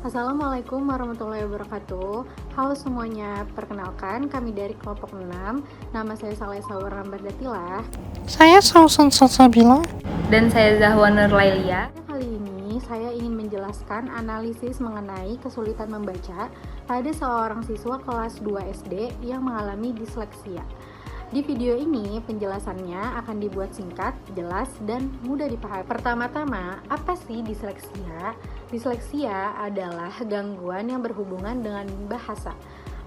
Assalamualaikum warahmatullahi wabarakatuh. Halo semuanya, perkenalkan kami dari kelompok 6. Nama saya Saleh Sawaran Bardatilah. Saya Sausan Salsabila. Dan saya Zahwa Nurlailia. Kali ini saya ingin menjelaskan analisis mengenai kesulitan membaca pada seorang siswa kelas 2 SD yang mengalami disleksia. Di video ini penjelasannya akan dibuat singkat, jelas, dan mudah dipahami. Pertama-tama, apa sih disleksia? Disleksia adalah gangguan yang berhubungan dengan bahasa.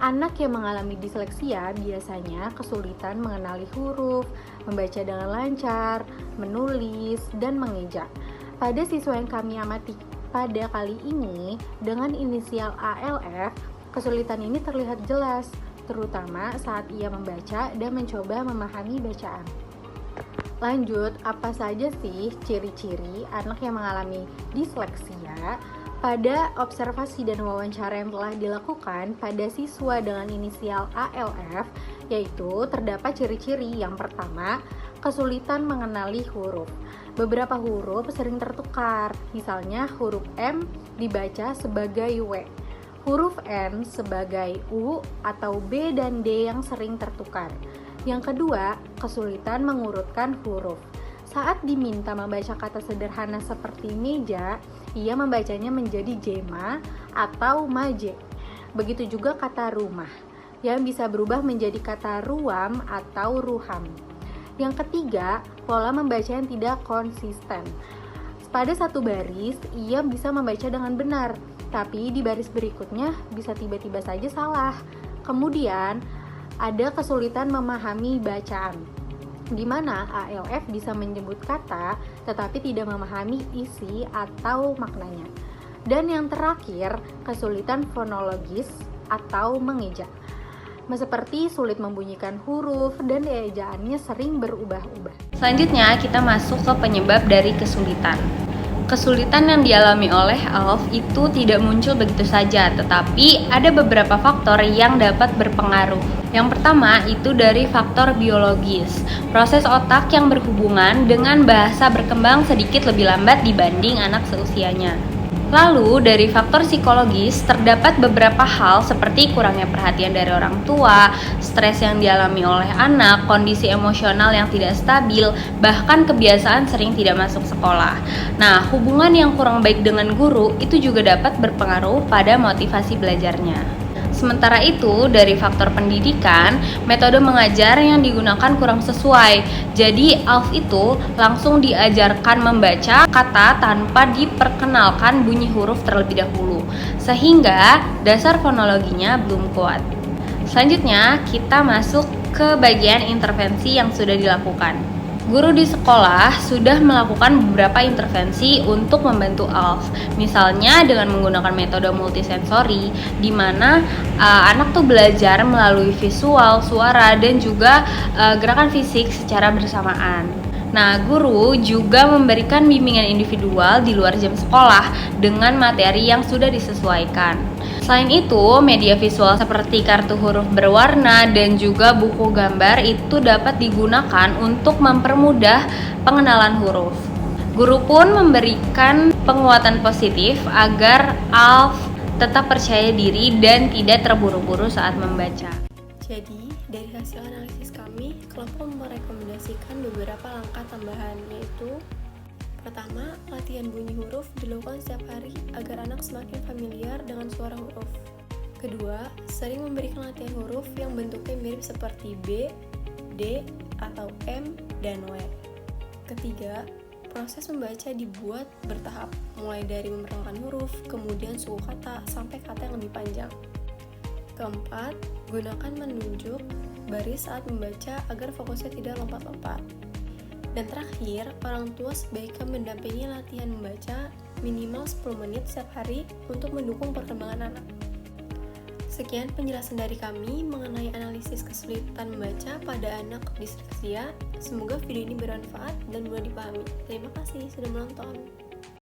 Anak yang mengalami disleksia biasanya kesulitan mengenali huruf, membaca dengan lancar, menulis, dan mengeja. Pada siswa yang kami amati pada kali ini, dengan inisial ALF, kesulitan ini terlihat jelas, terutama saat ia membaca dan mencoba memahami bacaan. Lanjut, apa saja sih ciri-ciri anak yang mengalami disleksia? Pada observasi dan wawancara yang telah dilakukan pada siswa dengan inisial ALF, yaitu terdapat ciri-ciri. Yang pertama, kesulitan mengenali huruf. Beberapa huruf sering tertukar, misalnya huruf M dibaca sebagai W, huruf N sebagai U atau B dan D yang sering tertukar. Yang kedua, kesulitan mengurutkan huruf. Saat diminta membaca kata sederhana seperti meja, ia membacanya menjadi jema atau maje. Begitu juga kata rumah, yang bisa berubah menjadi kata ruam atau ruham. Yang ketiga, pola membaca yang tidak konsisten. Pada satu baris, ia bisa membaca dengan benar, tapi di baris berikutnya bisa tiba-tiba saja salah. Kemudian, ada kesulitan memahami bacaan, di mana ALF bisa menyebut kata tetapi tidak memahami isi atau maknanya. Dan yang terakhir, kesulitan fonologis atau mengeja, seperti sulit membunyikan huruf dan ejaannya sering berubah-ubah. Selanjutnya kita masuk ke penyebab dari kesulitan. Kesulitan yang dialami oleh ALF itu tidak muncul begitu saja, tetapi ada beberapa faktor yang dapat berpengaruh. Yang pertama itu dari faktor biologis. Proses otak yang berhubungan dengan bahasa berkembang sedikit lebih lambat dibanding anak seusianya. Lalu dari faktor psikologis terdapat beberapa hal seperti kurangnya perhatian dari orang tua, stres yang dialami oleh anak, kondisi emosional yang tidak stabil, bahkan kebiasaan sering tidak masuk sekolah. Nah, hubungan yang kurang baik dengan guru itu juga dapat berpengaruh pada motivasi belajarnya. Sementara itu, dari faktor pendidikan, metode mengajar yang digunakan kurang sesuai. Jadi, ALF itu langsung diajarkan membaca kata tanpa diperkenalkan bunyi huruf terlebih dahulu, sehingga dasar fonologinya belum kuat. Selanjutnya, kita masuk ke bagian intervensi yang sudah dilakukan. Guru di sekolah sudah melakukan beberapa intervensi untuk membantu ALF, misalnya dengan menggunakan metode multisensori, di mana anak tuh belajar melalui visual, suara, dan juga gerakan fisik secara bersamaan. Nah, guru juga memberikan bimbingan individual di luar jam sekolah dengan materi yang sudah disesuaikan. Selain itu, media visual seperti kartu huruf berwarna dan juga buku gambar itu dapat digunakan untuk mempermudah pengenalan huruf. Guru pun memberikan penguatan positif agar ALF tetap percaya diri dan tidak terburu-buru saat membaca. Jadi, dari hasil analisis kami, kelompok merekomendasikan beberapa langkah tambahan, yaitu pertama, latihan bunyi huruf dilakukan setiap hari agar anak semakin familiar dengan suara huruf. Kedua, sering memberikan latihan huruf yang bentuknya mirip seperti B, D, atau M, dan W. Ketiga, proses membaca dibuat bertahap, mulai dari memerangkan huruf, kemudian suku kata, sampai kata yang lebih panjang. Keempat, gunakan menunjuk baris saat membaca agar fokusnya tidak lompat-lompat. Dan terakhir, orang tua sebaiknya mendampingi latihan membaca minimal 10 menit setiap hari untuk mendukung perkembangan anak. Sekian penjelasan dari kami mengenai analisis kesulitan membaca pada anak disleksia. Semoga video ini bermanfaat dan mudah dipahami. Terima kasih sudah menonton.